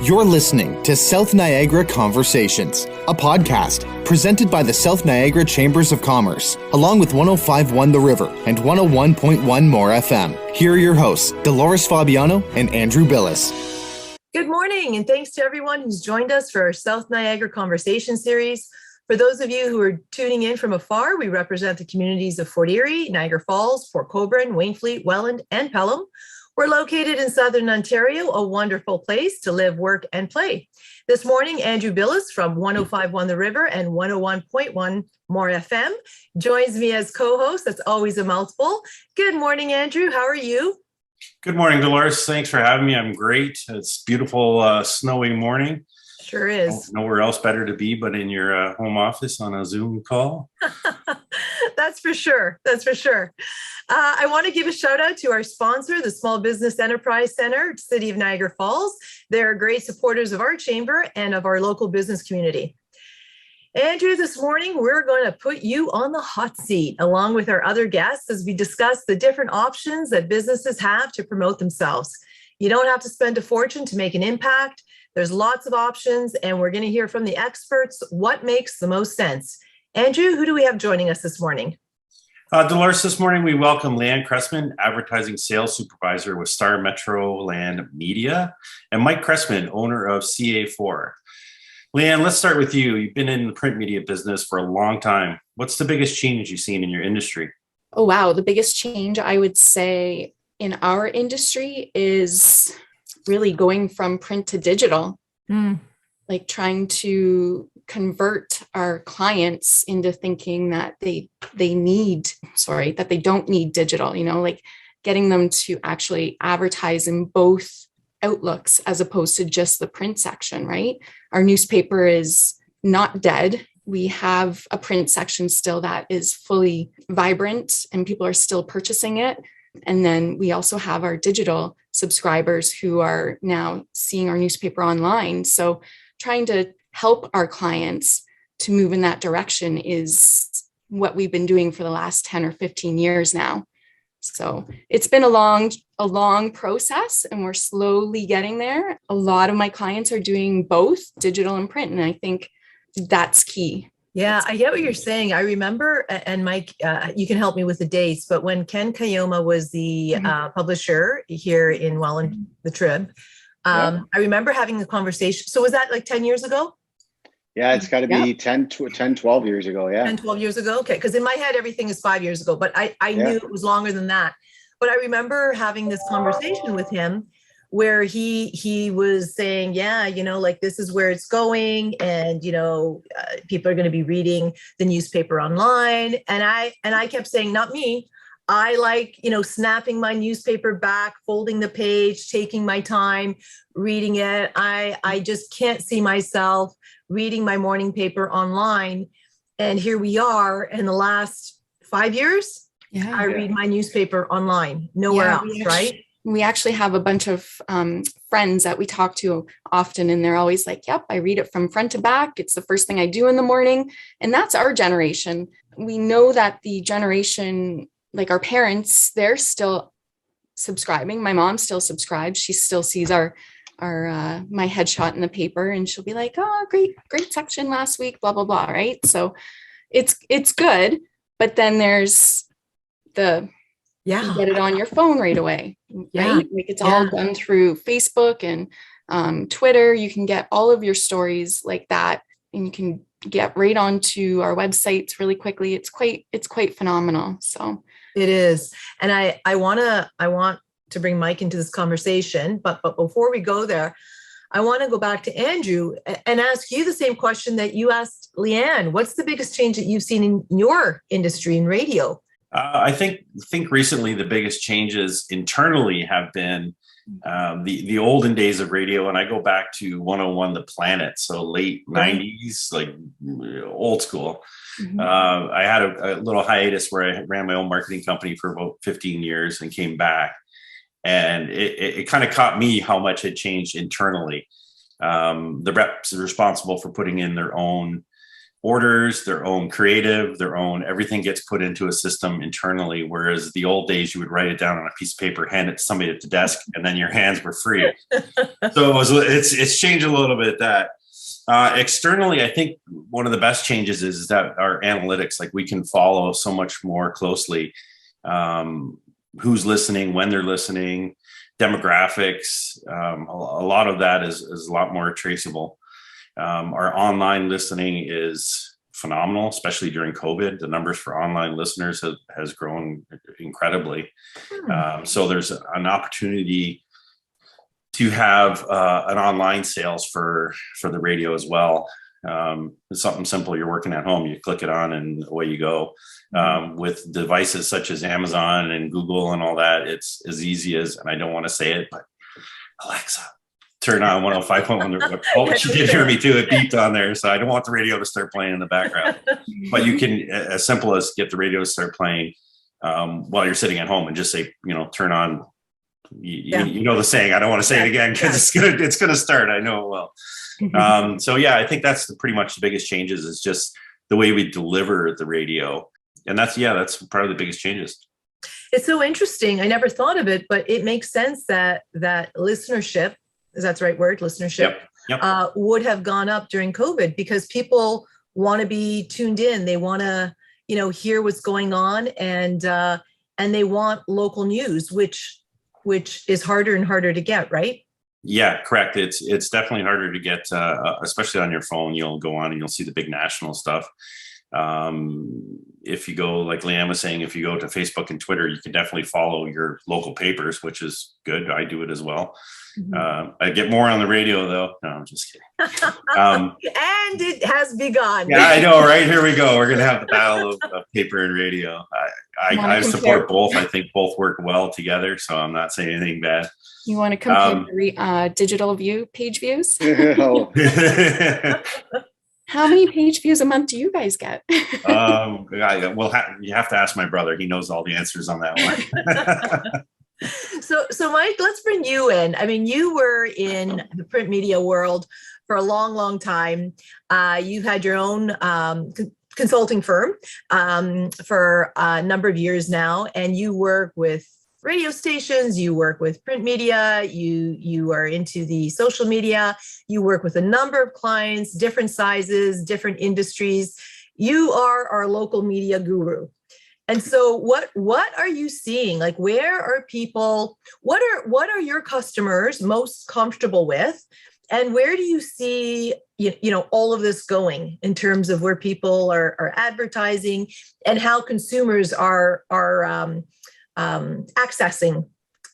You're listening to South Niagara Conversations, a podcast presented by the South Niagara Chambers of Commerce, along with 105.1 The River and 101.1 More FM. Here are your hosts, Dolores Fabiano and Andrew Bilous. Good morning, and thanks to everyone who's joined us for our South Niagara Conversation series. For those of you who are tuning in from afar, we represent the communities of Fort Erie, Niagara Falls, Port Colborne, Wainfleet, Welland, and Pelham. We're located in Southern Ontario, a wonderful place to live, work, and play. This morning, Andrew Bilous from 105.1 The River and 101.1 More FM joins me as co-host. That's always a mouthful. Good morning, Andrew. How are you? Good morning, Dolores. Thanks for having me. I'm great. It's beautiful, snowy morning. Sure is. Nowhere else better to be but in your home office on a Zoom call. That's for sure. That's for sure. I want to give a shout out to our sponsor, the Small Business Enterprise Center, City of Niagara Falls. They're great supporters of our chamber and of our local business community. Andrew, this morning, we're going to put you on the hot seat along with our other guests as we discuss the different options that businesses have to promote themselves. You don't have to spend a fortune to make an impact. There's lots of options, and we're going to hear from the experts what makes the most sense. Andrew, who do we have joining us this morning? Dolores, this morning we welcome Leanne Cressman, Advertising Sales Supervisor with Star Metroland Media, and Mike Cressman, owner of CA4. Leanne, let's start with you. You've been in the print media business for a long time. What's the biggest change you've seen in your industry? Oh, wow. The biggest change I would say in our industry is really going from print to digital, like trying to convert our clients into thinking that they don't need digital, like getting them to actually advertise in both outlooks as opposed to just the print section, right? Our newspaper is not dead. We have a print section still that is fully vibrant and people are still purchasing it. And then we also have our digital subscribers who are now seeing our newspaper online. So trying to help our clients to move in that direction is what we've been doing for the last 10 or 15 years now. So it's been a long process and we're slowly getting there. A lot of my clients are doing both digital and print. And I think that's key. Yeah, I get what you're saying. I remember, and Mike, you can help me with the dates, but when Ken Kayoma was the publisher here in Welland, the Trib, I remember having the conversation. So was that like 10 years ago? Yeah, it's got to be 10, 12 years ago. Yeah. 10, 12 years ago. Okay. Because in my head, everything is 5 years ago, but I knew it was longer than that. But I remember having this conversation with him where he was saying, like this is where it's going. And, people are going to be reading the newspaper online. And I kept saying, not me. I like, snapping my newspaper back, folding the page, taking my time, reading it. I just can't see myself reading my morning paper online. And here we are in the last 5 years. Yeah, I read my newspaper online, nowhere else, right? We actually have a bunch of friends that we talk to often, and they're always like, yep, I read it from front to back. It's the first thing I do in the morning. And that's our generation. We know that the generation, like our parents, they're still subscribing. My mom still subscribes. She still sees my headshot in the paper and she'll be like, oh, great section last week, blah, blah, blah. Right. So it's good. But then there's you get it on your phone right away. Right. Like it's all done through Facebook and Twitter. You can get all of your stories like that and you can get right onto our websites really quickly. It's quite phenomenal. So it is. And I want to bring Mike into this conversation, but before we go there, I want to go back to Andrew and ask you the same question that you asked Leanne. What's the biggest change that you've seen in your industry in radio? I think recently the biggest changes internally have been the olden days of radio, and I go back to 101 The Planet, so late 90s, like old school. I had a little hiatus where I ran my own marketing company for about 15 years and came back. And it kind of caught me how much had changed internally. The reps are responsible for putting in their own orders, their own creative, their own everything gets put into a system internally. Whereas the old days, you would write it down on a piece of paper, hand it to somebody at the desk, and then your hands were free. So it's changed a little bit that. Externally, I think one of the best changes is that our analytics, like we can follow so much more closely who's listening, when they're listening, demographics. A lot of that is a lot more traceable. Our online listening is phenomenal, especially during COVID. The numbers for online listeners has grown incredibly. So there's an opportunity to have an online sales for the radio as well. It's something simple. You're working at home, you click it on and away you go. With devices such as Amazon and Google and all that, it's as easy as, and I don't want to say it, but Alexa, turn on 105.1. Oh, she did hear me too. It beeped on there. So I don't want the radio to start playing in the background. But you can, as simple as get the radio to start playing while you're sitting at home and just say, turn on. You know the saying. I don't want to say it again because it's gonna start. I know it will. So yeah, I think that's pretty much the biggest changes is just the way we deliver the radio, and that's probably the biggest changes. It's so interesting. I never thought of it, but it makes sense that listenership, is that the right word? Listenership Yep. Would have gone up during COVID because people want to be tuned in. They want to hear what's going on, and they want local news, which is harder and harder to get, right? Yeah, correct. It's definitely harder to get, especially on your phone. You'll go on and you'll see the big national stuff. If you go, like Leanne was saying, if you go to Facebook and Twitter, you can definitely follow your local papers, which is good. I do it as well. I get more on the radio though. No, I'm just kidding. And it has begun. Yeah, I know, right? Here we go. We're going to have the battle of paper and radio. I support both. I think both work well together, so I'm not saying anything bad. You want to compare the digital page views? How many page views a month do you guys get? Well, you have to ask my brother. He knows all the answers on that one. So Mike, let's bring you in. I mean, you were in the print media world for a long, long time. You've had your own consulting firm for a number of years now, and you work with radio stations, you work with print media, you are into the social media, you work with a number of clients, different sizes, different industries. You are our local media guru. And so what are you seeing? Like, where are people, what are your customers most comfortable with? And where do you see, all of this going in terms of where people are advertising and how consumers are accessing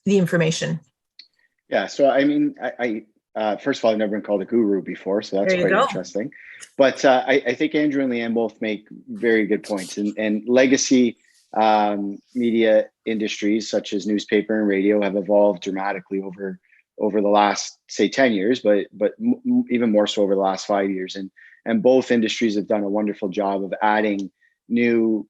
the information? Yeah. So, I mean, I first of all, I've never been called a guru before, so that's quite interesting. But I think Andrew and Leanne both make very good points. And legacy media industries such as newspaper and radio have evolved dramatically over the last, say, 10 years, but even more so over the last 5 years. And both industries have done a wonderful job of adding new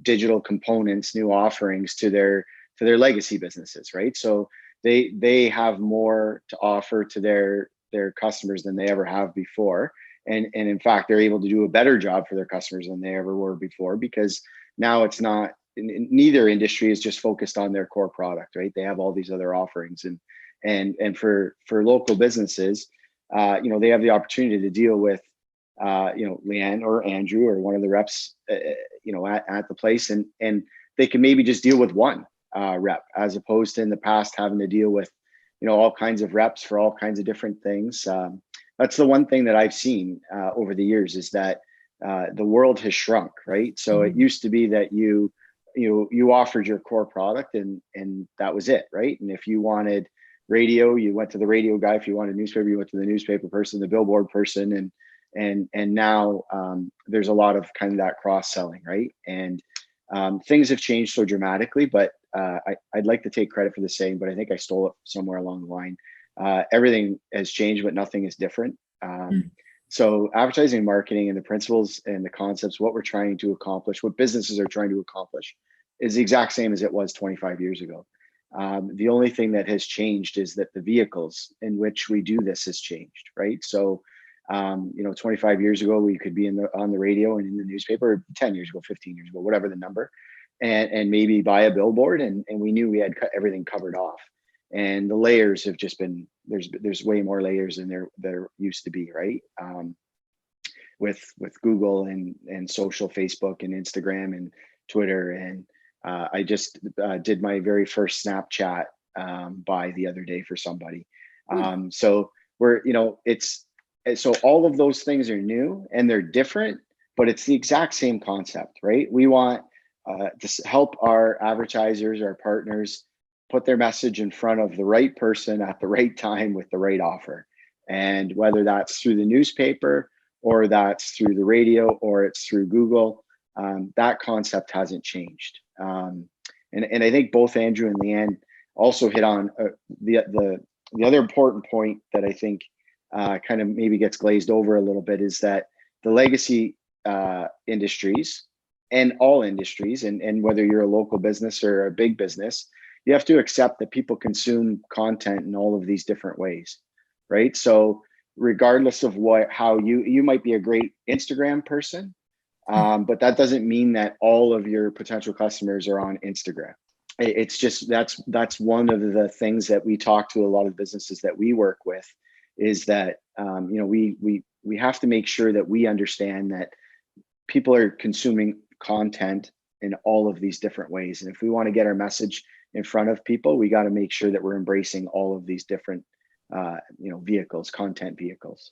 digital components, new offerings to their legacy businesses, right? So they have more to offer to their customers than they ever have before. And in fact, they're able to do a better job for their customers than they ever were before, because now it's not, neither industry is just focused on their core product, right? They have all these other offerings. And for local businesses, they have the opportunity to deal with, Leanne or Andrew or one of the reps, at the place, and they can maybe just deal with one rep, as opposed to in the past having to deal with, all kinds of reps for all kinds of different things. That's the one thing that I've seen over the years, is that the world has shrunk, right? So it used to be that you offered your core product and that was it, right? And if you wanted radio, you went to the radio guy. If you wanted newspaper, you went to the newspaper person, the billboard person, and now there's a lot of kind of that cross-selling, right? And things have changed so dramatically, but I'd like to take credit for the saying, but I think I stole it somewhere along the line. Everything has changed, but nothing is different. So advertising and marketing and the principles and the concepts, what we're trying to accomplish, what businesses are trying to accomplish, is the exact same as it was 25 years ago. The only thing that has changed is that the vehicles in which we do this has changed, right? So You know, 25 years ago, we could be on the radio and in the newspaper, 10 years ago, 15 years ago, whatever the number, and maybe buy a billboard. And we knew we had everything covered off. And the layers have just been, there's way more layers than there used to be, right? With Google and social, Facebook and Instagram and Twitter. And I just did my very first Snapchat buy the other day for somebody. So we're, you know, so all of those things are new and they're different, but it's the exact same concept, right? We want to help our advertisers, our partners, put their message in front of the right person at the right time with the right offer. And whether that's through the newspaper or that's through the radio or it's through Google, that concept hasn't changed. And I think both Andrew and Leanne also hit on the other important point that I think kind of maybe gets glazed over a little bit, is that the legacy industries and all industries, and whether you're a local business or a big business, you have to accept that people consume content in all of these different ways, right? So regardless of how you might be a great Instagram person, but that doesn't mean that all of your potential customers are on Instagram. It's just, that's one of the things that we talk to a lot of businesses that we work with, is that you know, we have to make sure that we understand that people are consuming content in all of these different ways. And if we want to get our message in front of people, we got to make sure that we're embracing all of these different you know, vehicles, content vehicles.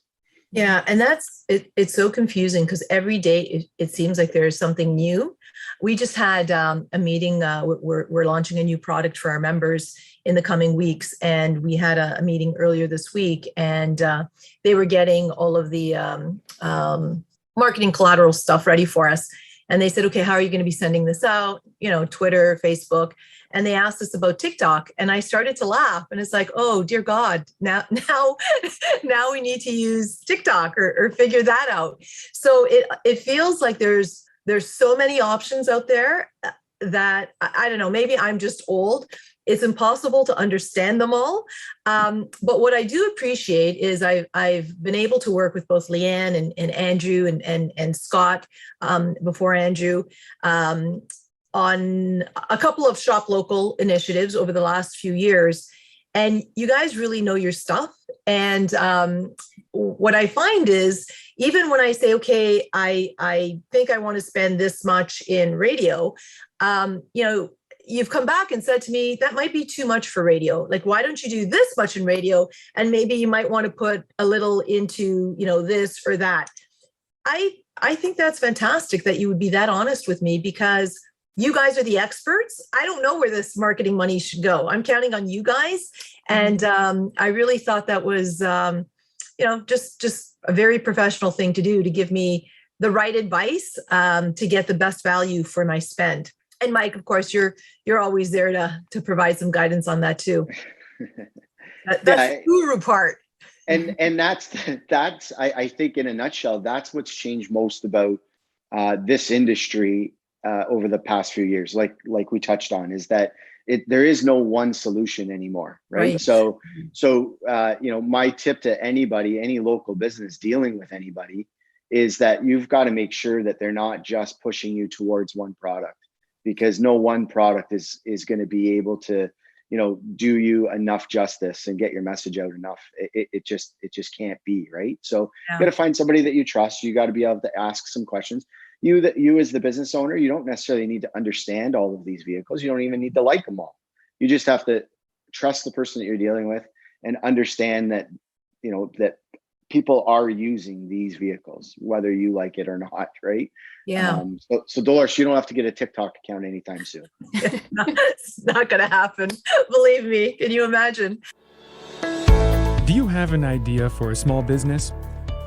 Yeah, and it's so confusing because every day it seems like there's something new. We just had a meeting. We're launching a new product for our members in the coming weeks, and we had a meeting earlier this week, and they were getting all of the marketing collateral stuff ready for us. And they said, okay, how are you going to be sending this out? You know, Twitter, Facebook. And they asked us about TikTok. And I started to laugh. And it's like, oh, dear God, now we need to use TikTok or figure that out. So it feels like there's so many options out there that, I don't know, maybe I'm just old. It's impossible to understand them all. But what I do appreciate is I've been able to work with both Leanne and Andrew and Scott before Andrew on a couple of shop local initiatives over the last few years. And you guys really know your stuff. And what I find is, even when I say, okay, I think I want to spend this much in radio, you know, you've come back and said to me, that might be too much for radio. Like, why don't you do this much in radio? And maybe you might want to put a little into, you know, this or that. I think that's fantastic that you would be that honest with me, because you guys are the experts. I don't know where this marketing money should go. I'm counting on you guys. And I really thought that was, you know, just a very professional thing to do, to give me the right advice to get the best value for my spend. And Mike, of course, you're always there to provide some guidance on that too. That's the guru part. And that's I think, in a nutshell, that's what's changed most about this industry over the past few years. Like we touched on, is that there is no one solution anymore, right? So you know, my tip to anybody, any local business dealing with anybody, is that you've got to make sure that they're not just pushing you towards one product, because no one product is going to be able to, you know, do you enough justice and get your message out enough. It just can't be, right? So you got to find somebody that you trust. You got to be able to ask some questions. You as the business owner, you don't necessarily need to understand all of these vehicles. You don't even need to like them all. You just have to trust the person that you're dealing with and understand that, you know, that people are using these vehicles, whether you like it or not, right? Yeah. So Dolores, you don't have to get a TikTok account anytime soon. It's not going to happen. Believe me. Can you imagine? Do you have an idea for a small business?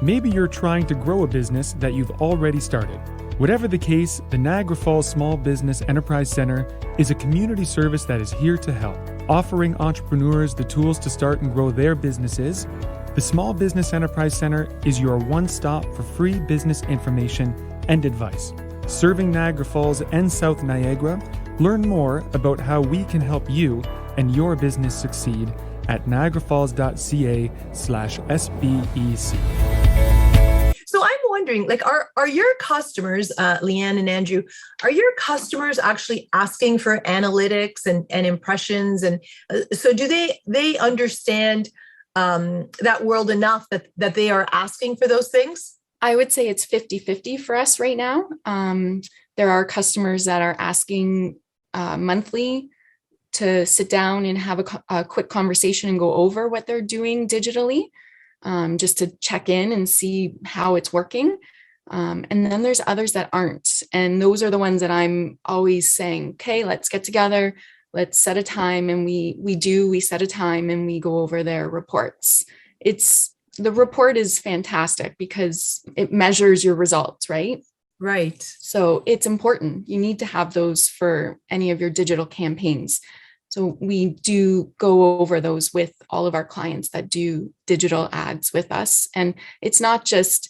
Maybe you're trying to grow a business that you've already started. Whatever the case, the Niagara Falls Small Business Enterprise Center is a community service that is here to help, offering entrepreneurs the tools to start and grow their businesses. The Small Business Enterprise Center is your one-stop for free business information and advice. Serving Niagara Falls and South Niagara, learn more about how we can help you and your business succeed at niagarafalls.ca/SBEC. wondering, like, are your customers, Leanne and Andrew, are your customers actually asking for analytics and impressions? And so do they understand that world enough that they are asking for those things? I would say it's 50-50 for us right now. There are customers that are asking monthly to sit down and have a quick conversation and go over what they're doing digitally, just to check in and see how it's working. And then there's others that aren't. And those are the ones that I'm always saying, okay, let's get together, let's set a time. And we set a time and we go over their reports. The report is fantastic because it measures your results, right? Right. So it's important. You need to have those for any of your digital campaigns. So we do go over those with all of our clients that do digital ads with us. And it's not just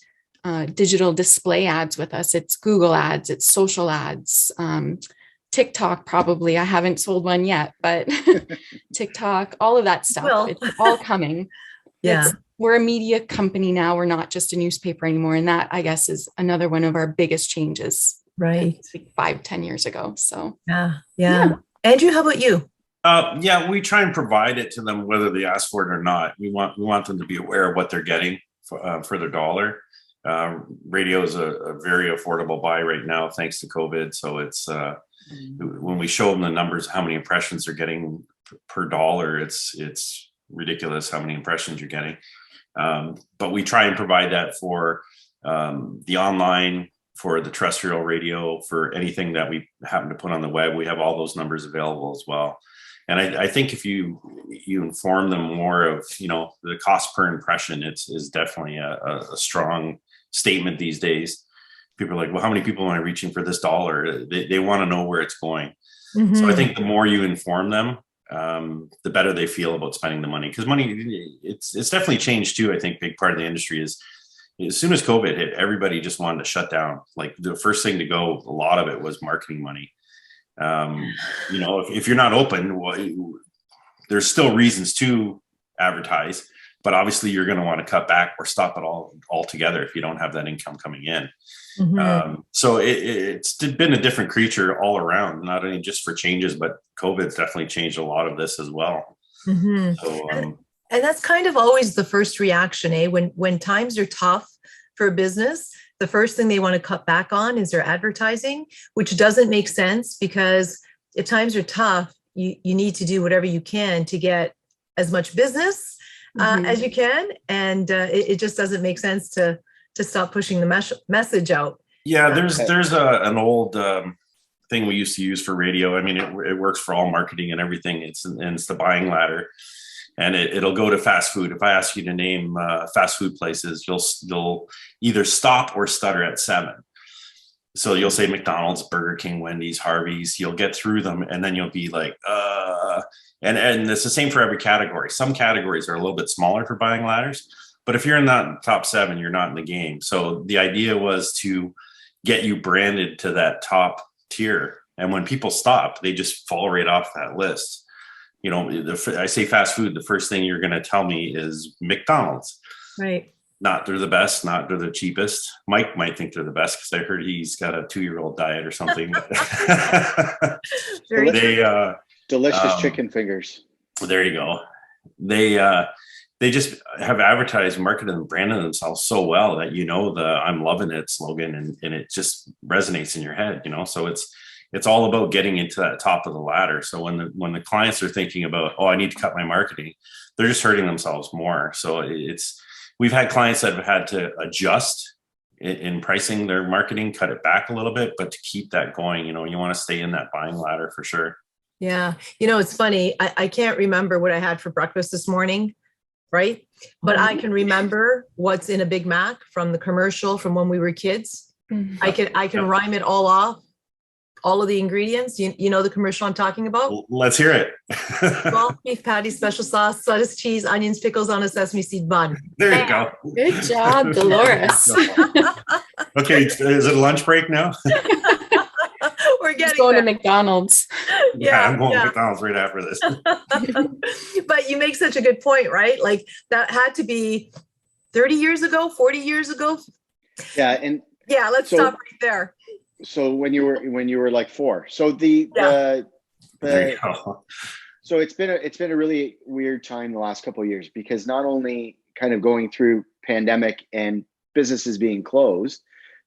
digital display ads with us. It's Google ads, it's social ads, TikTok probably. I haven't sold one yet, but TikTok, all of that stuff. Well. It's all coming. Yeah. We're a media company now. We're not just a newspaper anymore. And that, I guess, is another one of our biggest changes. Right. Like 5-10 years ago. So yeah. Andrew, how about you? Yeah, we try and provide it to them whether they ask for it or not. We want them to be aware of what they're getting for their dollar. Radio is a very affordable buy right now, thanks to COVID. So it's when we show them the numbers, how many impressions they're getting per dollar, it's ridiculous how many impressions you're getting. But we try and provide that for the online, for the terrestrial radio, for anything that we happen to put on the web. We have all those numbers available as well. And I think if you inform them more of, the cost per impression, is definitely a strong statement these days. People are like, well, how many people am I reaching for this dollar? They want to know where it's going. Mm-hmm. So I think the more you inform them, the better they feel about spending the money. Because money, it's definitely changed too. I think big part of the industry is, as soon as COVID hit, everybody just wanted to shut down. Like the first thing to go, a lot of it was marketing money. If you're not open, well, there's still reasons to advertise, but obviously you're going to want to cut back or stop it all altogether if you don't have that income coming in. Mm-hmm. So it's been a different creature all around, not only just for changes, but COVID's definitely changed a lot of this as well. Mm-hmm. So, and that's kind of always the first reaction, when times are tough for a business, the first thing they want to cut back on is their advertising, which doesn't make sense, because if times are tough, you need to do whatever you can to get as much business as you can. And it just doesn't make sense to stop pushing the message out. Yeah, there's an old thing we used to use for radio. I mean, it works for all marketing and everything. It's the buying ladder. And it'll go to fast food. If I ask you to name fast food places, you'll either stop or stutter at 7. So you'll say McDonald's, Burger King, Wendy's, Harvey's. You'll get through them, and then you'll be like, and it's the same for every category. Some categories are a little bit smaller for buying ladders, but if you're in that top 7, you're not in the game. So the idea was to get you branded to that top tier, and when people stop, they just fall right off that list. I say fast food, the first thing you're going to tell me is McDonald's. Right. Not they're the best, not they're the cheapest. Mike might think they're the best because I heard he's got a 2-year-old diet or something. Delicious chicken fingers. There you go. They just have advertised, marketed, and branded themselves so well that the "I'm loving it" slogan, and it just resonates in your head. So it's all about getting into that top of the ladder. So when the clients are thinking about, I need to cut my marketing, they're just hurting themselves more. So we've had clients that have had to adjust in pricing their marketing, cut it back a little bit, but to keep that going, you want to stay in that buying ladder for sure. Yeah. It's funny. I can't remember what I had for breakfast this morning. Right. But I can remember what's in a Big Mac from the commercial from when we were kids. Mm-hmm. I can rhyme it all off. All of the ingredients, you know the commercial I'm talking about? Let's hear it. 12 beef patty, special sauce, lettuce, cheese, onions, pickles on a sesame seed bun. There you go. Good job, Dolores. Okay, is it a lunch break now? We're getting going to McDonald's. Yeah, I'm going to McDonald's right after this. But you make such a good point, right? Like that had to be 30 years ago, 40 years ago. Yeah. And Yeah, let's stop right there. So when you were like 4, so There you go. so it's been a really weird time the last couple of years, because not only kind of going through pandemic and businesses being closed,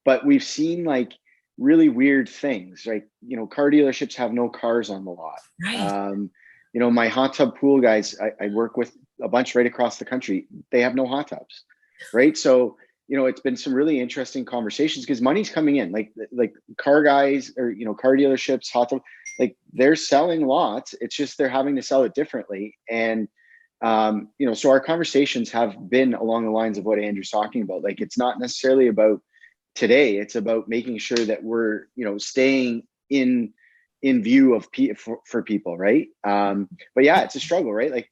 but we've seen like really weird things. Like, car dealerships have no cars on the lot. Right. My hot tub pool guys, I work with a bunch right across the country. They have no hot tubs, right? So, it's been some really interesting conversations, because money's coming in, like car guys, or, car dealerships, hot tub, like they're selling lots. It's just, they're having to sell it differently. And, so our conversations have been along the lines of what Andrew's talking about. Like, it's not necessarily about today, it's about making sure that we're, staying in view of for people, right? But yeah, it's a struggle, right? Like,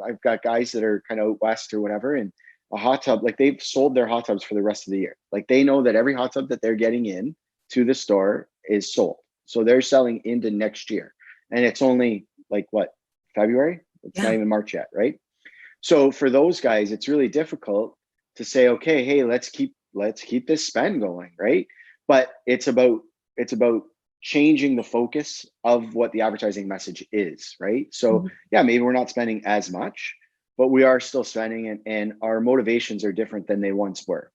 I've got guys that are kind of out west or whatever, and a hot tub, like they've sold their hot tubs for the rest of the year. Like, they know that every hot tub that they're getting in to the store is sold, so they're selling into next year. And it's only like what, February? It's not even March yet, right? So for those guys, it's really difficult to say, okay, hey, let's keep this spend going, right? But it's about changing the focus of what the advertising message is, right? So yeah, maybe we're not spending as much, but we are still spending, and our motivations are different than they once were.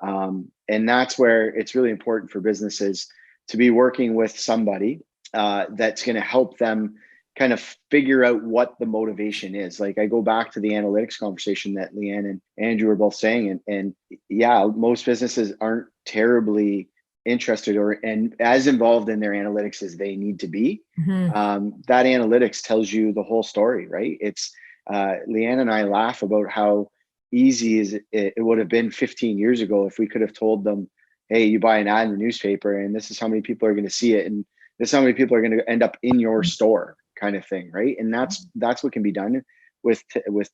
And that's where it's really important for businesses to be working with somebody that's going to help them kind of figure out what the motivation is. Like, I go back to the analytics conversation that Leanne and Andrew were both saying, and yeah, most businesses aren't terribly interested and as involved in their analytics as they need to be. That analytics tells you the whole story, right? It's Leanne and I laugh about how easy it would have been 15 years ago if we could have told them, hey, you buy an ad in the newspaper and this is how many people are going to see it, and this is how many people are going to end up in your store, kind of thing, right? And that's what can be done with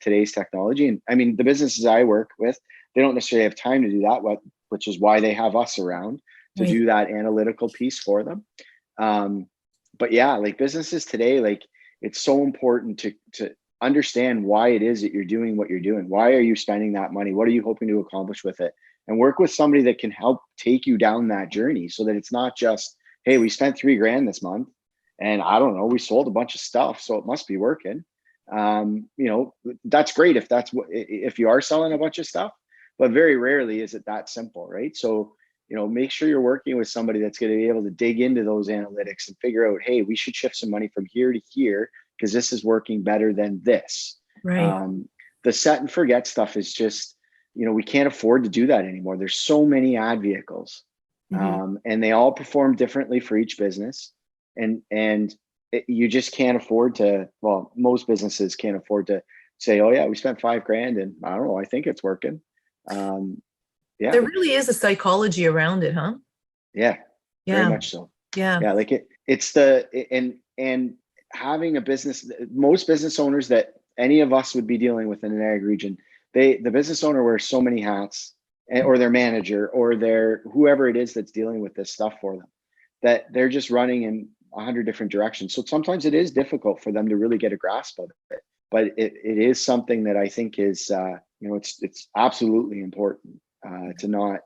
today's technology. And I mean, the businesses I work with, they don't necessarily have time to do that, which is why they have us around to do that analytical piece for them. But yeah, like businesses today, like it's so important to understand why it is that you're doing what you're doing. Why are you spending that money? What are you hoping to accomplish with it? And work with somebody that can help take you down that journey, so that it's not just, hey, we spent $3,000 this month, and I don't know, we sold a bunch of stuff, so it must be working. That's great if you are selling a bunch of stuff, but very rarely is it that simple, right? So, make sure you're working with somebody that's going to be able to dig into those analytics and figure out, hey, we should shift some money from here to here because this is working better than this. Right. The set and forget stuff is just, we can't afford to do that anymore. There's so many ad vehicles, and they all perform differently for each business. You just can't afford to, well, most businesses can't afford to say, oh yeah, we spent $5,000 and I don't know, I think it's working. Yeah. There really is a psychology around it, huh? Yeah. Very much so. Yeah. Yeah. Like and having a business, most business owners that any of us would be dealing with in an ag region, the business owner wears so many hats, or their manager or their whoever it is that's dealing with this stuff for them, that they're just running in 100 different directions. So sometimes it is difficult for them to really get a grasp of it, but it is something that I think is, it's absolutely important to not,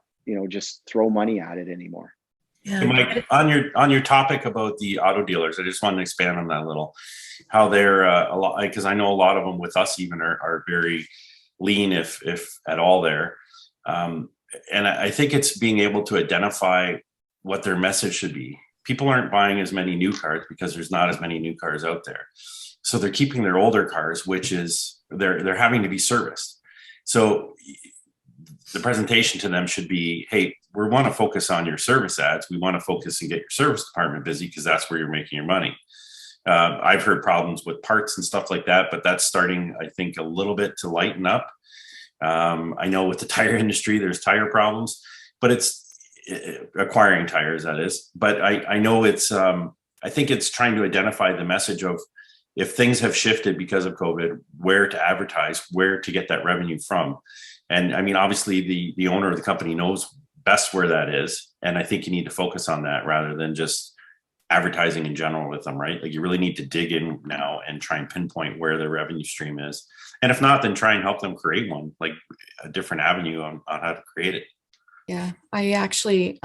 just throw money at it anymore. Yeah. Hey, Mike, on your topic about the auto dealers, I just wanted to expand on that a little. How they're a lot, because I know a lot of them with us even are very lean, if at all there. And I think it's being able to identify what their message should be. People aren't buying as many new cars because there's not as many new cars out there. So they're keeping their older cars, which is they're having to be serviced. So the presentation to them should be, hey, we want to focus on your service ads. We want to focus and get your service department busy because that's where you're making your money. I've heard problems with parts and stuff like that, but that's starting, I think, a little bit to lighten up. I know with the tire industry, there's tire problems, but it's acquiring tires, that is. But I know it's, I think it's trying to identify the message of, if things have shifted because of COVID, where to advertise, where to get that revenue from. And I mean, obviously the owner of the company knows best where that is. And I think you need to focus on that rather than just advertising in general with them, right? Like you really need to dig in now and try and pinpoint where their revenue stream is. And if not, then try and help them create one, like a different avenue on how to create it. Yeah, I actually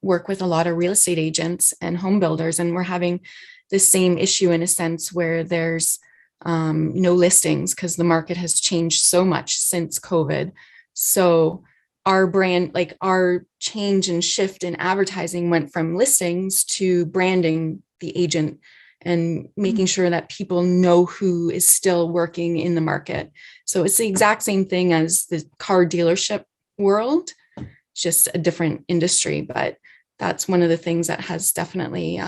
work with a lot of real estate agents and home builders, and we're having the same issue in a sense where there's no listings because the market has changed so much since COVID. So our brand, like our change and shift in advertising went from listings to branding the agent and making sure that people know who is still working in the market. So it's the exact same thing as the car dealership world, just a different industry, but that's one of the things that has definitely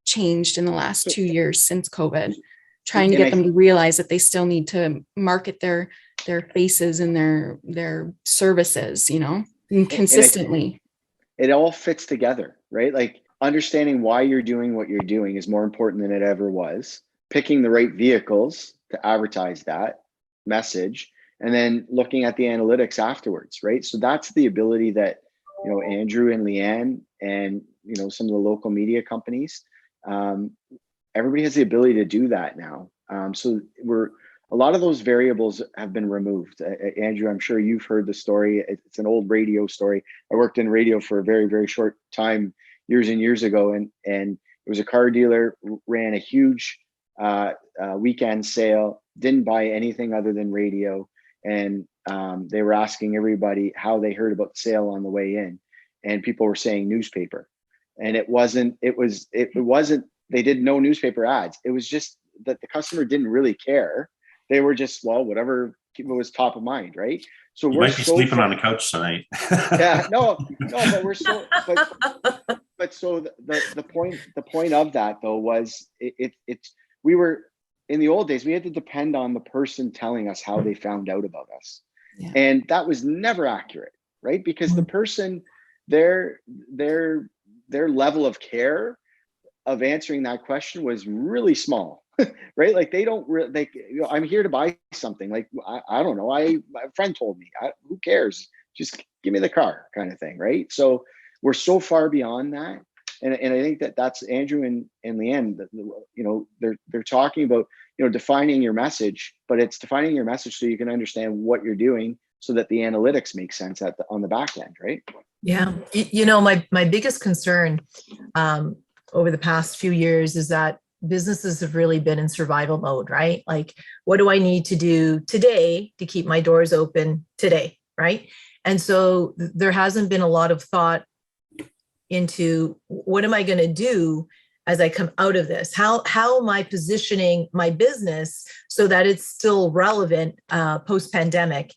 changed in the last 2 years since COVID, trying to get them to realize that they still need to market their faces and their services, and consistently. It all fits together, right? Like understanding why you're doing what you're doing is more important than it ever was. Picking the right vehicles to advertise that message, and then looking at the analytics afterwards, right? So that's the ability that, Andrew and Leanne and, some of the local media companies, everybody has the ability to do that now. So a lot of those variables have been removed. Andrew, I'm sure you've heard the story. It's an old radio story. I worked in radio for a very, very short time, years and years ago. And it was a car dealer, ran a huge weekend sale, didn't buy anything other than radio. And they were asking everybody how they heard about the sale on the way in. And people were saying newspaper. And it wasn't, they did no newspaper ads. It was just that the customer didn't really care. They were just, whatever was top of mind, right? So you might be sleeping on the couch tonight. Yeah, no, but we're so, but so the point of that though was we were in the old days, we had to depend on the person telling us how they found out about us, and that was never accurate, right? Because the person, their level of care of answering that question was really small. Right? Like they don't really, I'm here to buy something. Like, I don't know. My friend told me, who cares? Just give me the car kind of thing. Right? So we're so far beyond that. And I think that's Andrew and Leanne, they're talking about, defining your message, but it's defining your message so you can understand what you're doing so that the analytics make sense on the back end. Right? Yeah. My biggest concern over the past few years is that businesses have really been in survival mode, right? Like, what do I need to do today to keep my doors open today, right? And so there hasn't been a lot of thought into what am I going to do as I come out of this? How am I positioning my business so that it's still relevant post-pandemic?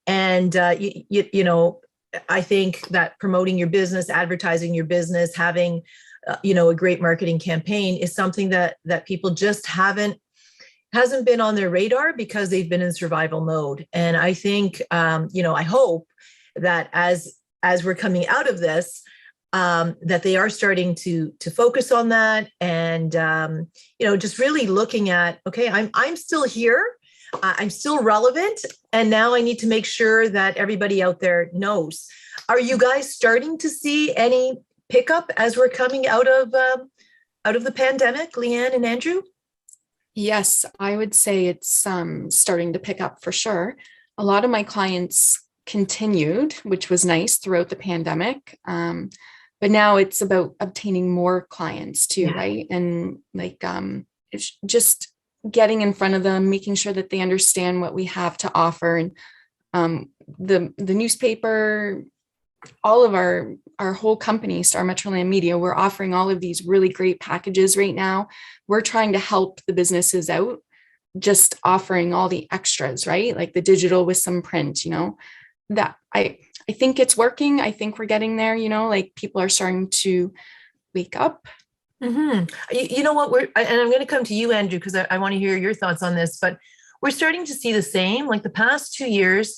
And I think that promoting your business, advertising your business, having a great marketing campaign is something that people just hasn't been on their radar because they've been in survival mode. And I think, I hope that as we're coming out of this, that they are starting to focus on that and, just really looking at, okay, I'm still here. I'm still relevant. And now I need to make sure that everybody out there knows. Are you guys starting to see any pickup as we're coming out of the pandemic, Leanne and Andrew? Yes, I would say it's starting to pick up for sure. A lot of my clients continued, which was nice throughout the pandemic. But now it's about obtaining more clients too, right? And it's just getting in front of them, making sure that they understand what we have to offer. And the newspaper, all of our whole company, Star Metroland Media, we're offering all of these really great packages right now. We're trying to help the businesses out, just offering all the extras, right? Like the digital with some print, that I think it's working. I think we're getting there, like people are starting to wake up. Mm-hmm. You know what, and I'm going to come to you, Andrew, because I want to hear your thoughts on this, but we're starting to see the same. Like the past 2 years,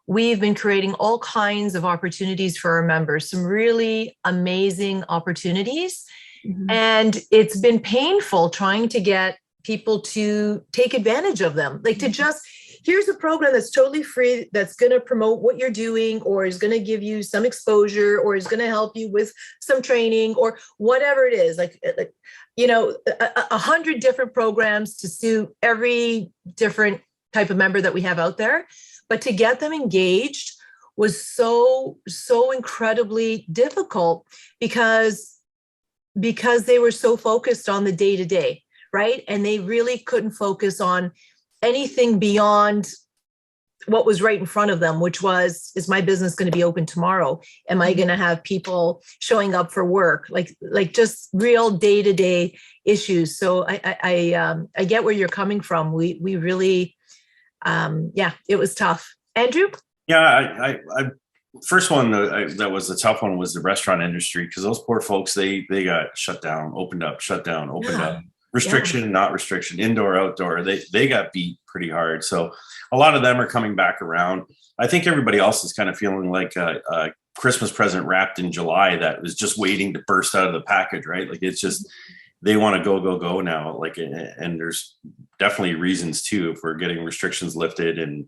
we've been creating all kinds of opportunities for our members, some really amazing opportunities. Mm-hmm. And it's been painful trying to get people to take advantage of them, like to just, here's a program that's totally free, that's going to promote what you're doing, or is going to give you some exposure, or is going to help you with some training, or whatever it is, like 100 different programs to suit every different type of member that we have out there. But to get them engaged was so incredibly difficult because they were so focused on the day to day, right? And they really couldn't focus on anything beyond what was right in front of them, which was, is my business going to be open tomorrow? Am I going to have people showing up for work? Like just real day to day issues. So I get where you're coming from. We really, it was tough. Andrew? Yeah, I first one that was the tough one was the restaurant industry, because those poor folks, they got shut down, opened up, shut down, opened up, restriction, not restriction, indoor, outdoor. They got beat pretty hard. So a lot of them are coming back around. I think everybody else is kind of feeling like a Christmas present wrapped in July that was just waiting to burst out of the package, right? Like it's just, they want to go now. Like, and there's definitely reasons too, if we're getting restrictions lifted and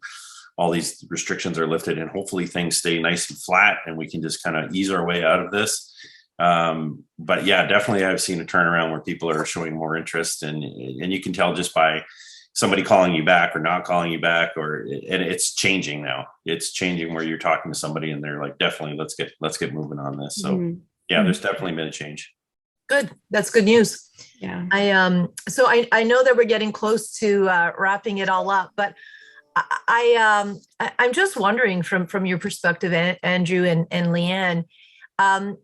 all these restrictions are lifted, and hopefully things stay nice and flat and we can just kind of ease our way out of this. But yeah, definitely I've seen a turnaround where people are showing more interest, and you can tell just by somebody calling you back or not calling you back, and it's changing now. It's changing where you're talking to somebody and they're like, definitely let's get moving on this. So yeah, there's definitely been a change. Good. That's good news. Yeah. So I know that we're getting close to wrapping it all up, but I'm just wondering from your perspective, Andrew and Leanne,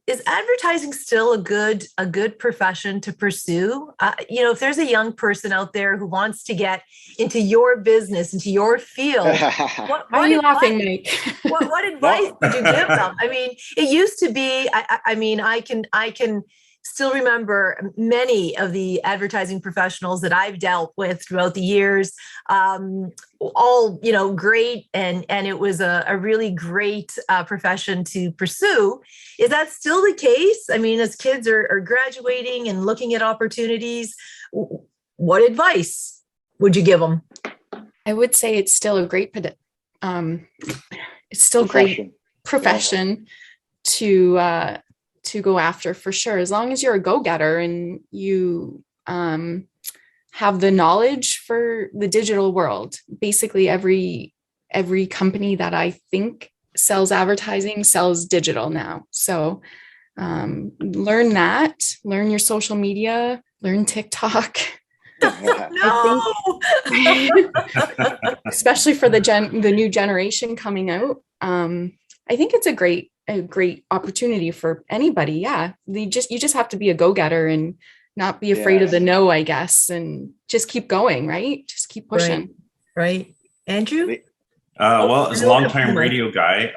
is advertising still a good profession to pursue? If there's a young person out there who wants to get into your business, into your field, why are you laughing, Mike? what advice would you give them? I mean, it used to be, I can still remember many of the advertising professionals that I've dealt with throughout the years, all, great. And it was a really great profession to pursue. Is that still the case? I mean, as kids are graduating and looking at opportunities, what advice would you give them? I would say it's still a great, great profession to go after, for sure, as long as you're a go-getter and you have the knowledge for the digital world. Basically every company that I think sells advertising sells digital now. So learn your social media, learn TikTok. No. Especially for the new generation coming out. I think it's a great opportunity for anybody. Yeah. You just have to be a go-getter and not be afraid of the no, I guess, and just keep going, right? Just keep pushing. Right. Andrew? Well, as a long-time radio guy,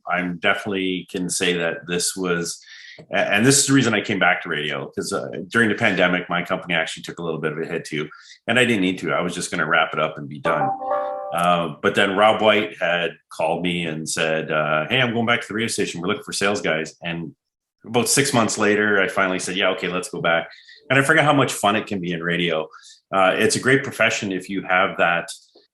I'm definitely can say that this was, and this is the reason I came back to radio, because during the pandemic, my company actually took a little bit of a hit too, and I didn't need to. I was just going to wrap it up and be done. But then Rob White had called me and said, hey, I'm going back to the radio station. We're looking for sales guys. And about 6 months later, I finally said, yeah, okay, let's go back. And I forget how much fun it can be in radio. It's a great profession if you have that.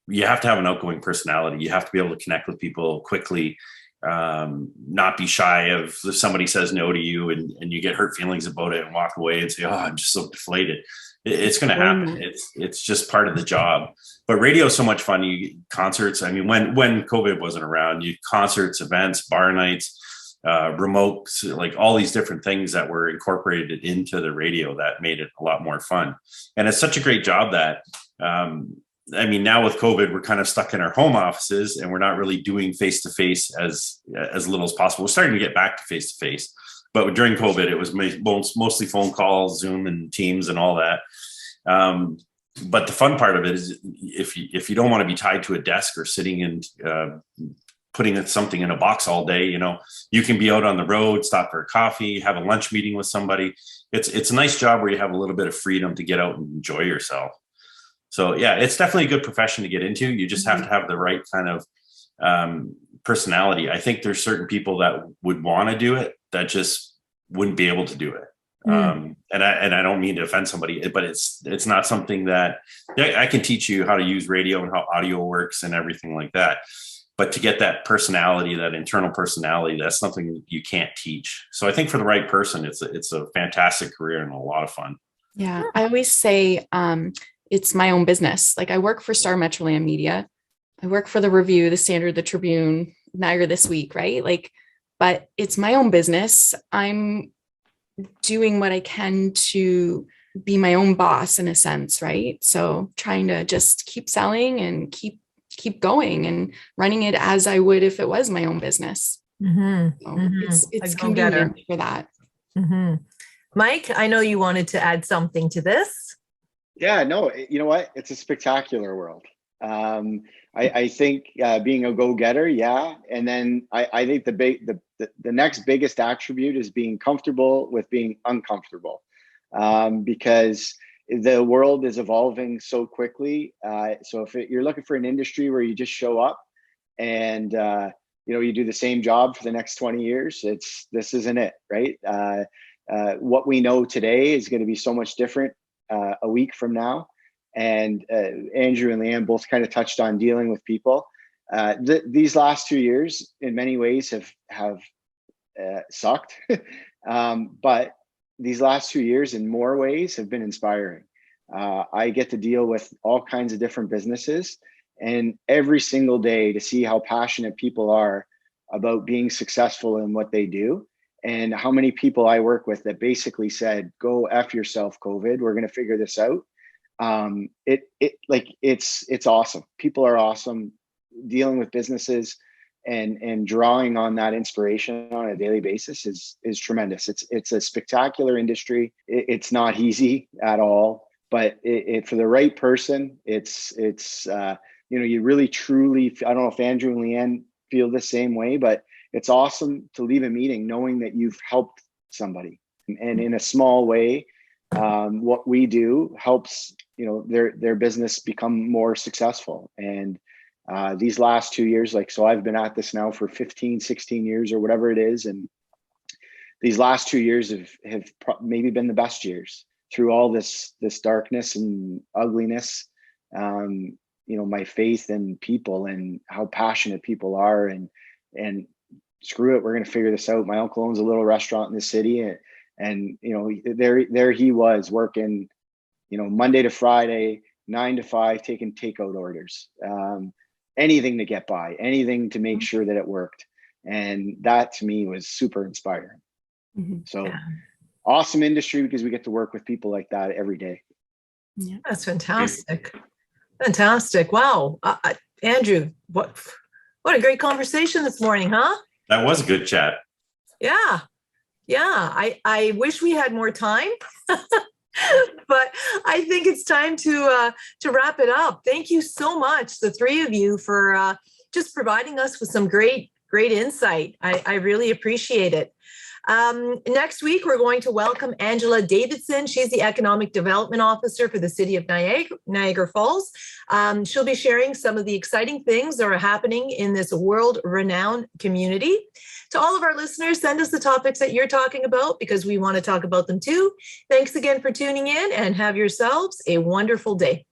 You have to have an outgoing personality. You have to be able to connect with people quickly, not be shy if somebody says no to you and you get hurt feelings about it and walk away and say, oh, I'm just so deflated. It's going to happen. It's just part of the job. But radio is so much fun. You concerts. I mean, when COVID wasn't around, you concerts, events, bar nights, remote, like all these different things that were incorporated into the radio that made it a lot more fun. And it's such a great job that, I mean, now with COVID, we're kind of stuck in our home offices and we're not really doing face-to-face as little as possible. We're starting to get back to face-to-face. But during COVID, it was mostly phone calls, Zoom and Teams and all that. But the fun part of it is if you don't want to be tied to a desk or sitting and putting something in a box all day, you can be out on the road, stop for a coffee, have a lunch meeting with somebody. It's a nice job where you have a little bit of freedom to get out and enjoy yourself. So yeah, it's definitely a good profession to get into. You just have to have the right kind of personality. I think there's certain people that would want to do it that just wouldn't be able to do it. And I don't mean to offend somebody, but it's not something that I can teach you how to use radio and how audio works and everything like that. But to get that personality, that internal personality, that's something you can't teach. So I think for the right person, it's a fantastic career and a lot of fun. Yeah. I always say it's my own business. Like I work for Metroland Media. I work for the Review, the Standard, the Tribune, Niagara this week, right? Like, but it's my own business. I'm doing what I can to be my own boss in a sense, right? So trying to just keep selling and keep going and running it as I would if it was my own business. So it's convenient for that. Mike, I know you wanted to add something to this. Yeah, no, you know what? It's a spectacular world. I think being a go-getter, yeah. And then I think the next biggest attribute is being comfortable with being uncomfortable, because the world is evolving so quickly. So if you're looking for an industry where you just show up and you do the same job for the next 20 years, this isn't it, right? What we know today is going to be so much different a week from now. And Andrew and Leanne both kind of touched on dealing with people. These last 2 years, in many ways, have sucked, but these last 2 years, in more ways, have been inspiring. I get to deal with all kinds of different businesses, and every single day to see how passionate people are about being successful in what they do, and how many people I work with that basically said, "Go F yourself, COVID. We're going to figure this out." It's awesome. People are awesome. Dealing with businesses and drawing on that inspiration on a daily basis is tremendous. It's a spectacular industry. It's not easy at all, but for the right person, it's you really truly, I don't know if Andrew and Leanne feel the same way, but it's awesome to leave a meeting knowing that you've helped somebody, and in a small way, what we do helps their business become more successful. And these last 2 years, so I've been at this now for 15, 16 years or whatever it is, and these last 2 years have maybe been the best years through all this darkness and ugliness. My faith in people and how passionate people are, and screw it, we're going to figure this out. My uncle owns a little restaurant in the city, and there he was working, Monday to Friday, 9 to 5, taking takeout orders, anything to get by, anything to make sure that it worked. And that to me was super inspiring. So awesome industry, because we get to work with people like that every day. Yeah, that's fantastic. Fantastic. Wow. Andrew, what a great conversation this morning, huh? That was a good chat. Yeah. I wish we had more time, but I think it's time to wrap it up. Thank you so much, the three of you, for just providing us with some great insight. I really appreciate it. Next week, we're going to welcome Angela Davidson. She's the Economic Development Officer for the City of Niagara Falls. She'll be sharing some of the exciting things that are happening in this world-renowned community. To all of our listeners, send us the topics that you're talking about, because we want to talk about them too. Thanks again for tuning in, and have yourselves a wonderful day.